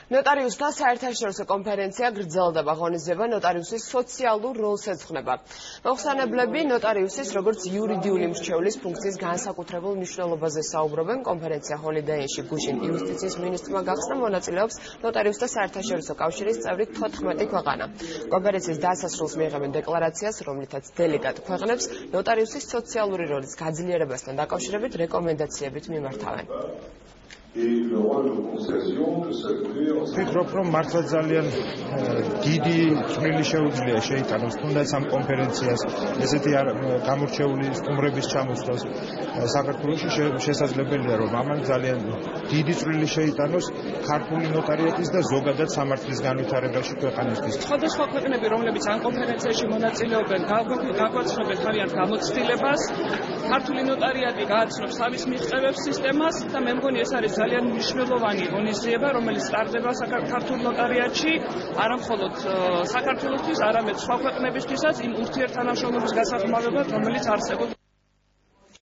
ნოტარიუსთა საერთაშორისო კონფერენცია გრძელდება. ღონისძიება ნოტარიუსის სოციალურ როლს ეძღვნება. მოხსენებლები ნოტარიუსის როგორც იურიდიული მრჩევლის ფუნქციის განსაკუთრებულ მნიშვნელობაზე საუბრობენ. კონფერენცია ჰოლიდეიში გუშინ იუსტიციის მინისტრმა გახსნა. მონაწილეობს ნოტარიუსთა საერთაშორისო კავშირის წევრი 14 ქვეყანა. კონფერენციის დასასრულს მიიღებენ декларაციას, რომლითაც delегат ქვეყნებს ნოტარიუსის სოციალური როლის გაძლიერებასთან დაკავშირებით რეკომენდაციებით მიმართავენ. ვფიქრობ, რომ მართლა ძალიან დიდი წვლილი შეუძლია შეიტანოს თუნდაც ამ კონფერენციას ესეთი გამორჩეული სტუმრების ჩამოსვლას საქართველოში შესაძლებელია, რომ ამან ძალიან დიდი წვლილი შეიტანოს ქართული ნოტარიატის და ზოგადად სამართლის განვითარებაში ქვეყანისთვის. სხვადასხვა ქვეყნები, რომლებიც ამ კონფერენციაში მონაწილეობენ, გაგვაცნობენ თავიანთ გამოცდილებას. ქართული ნოტარიატი გააცნობს თავის მიღწევებს სისტემას და მე მგონი ეს არის ძალიან მნიშვნელოვანი ღონისძიება, რომელიც სტარდება საქართველოს ნოტარიატში, არა მხოლოდ საქართველოსთვის, არამედ სხვა ქვეყნებისთვისაც იმ ურთიერთთანამშრომლობის გასახმარებლად, რომელიც არსებობს.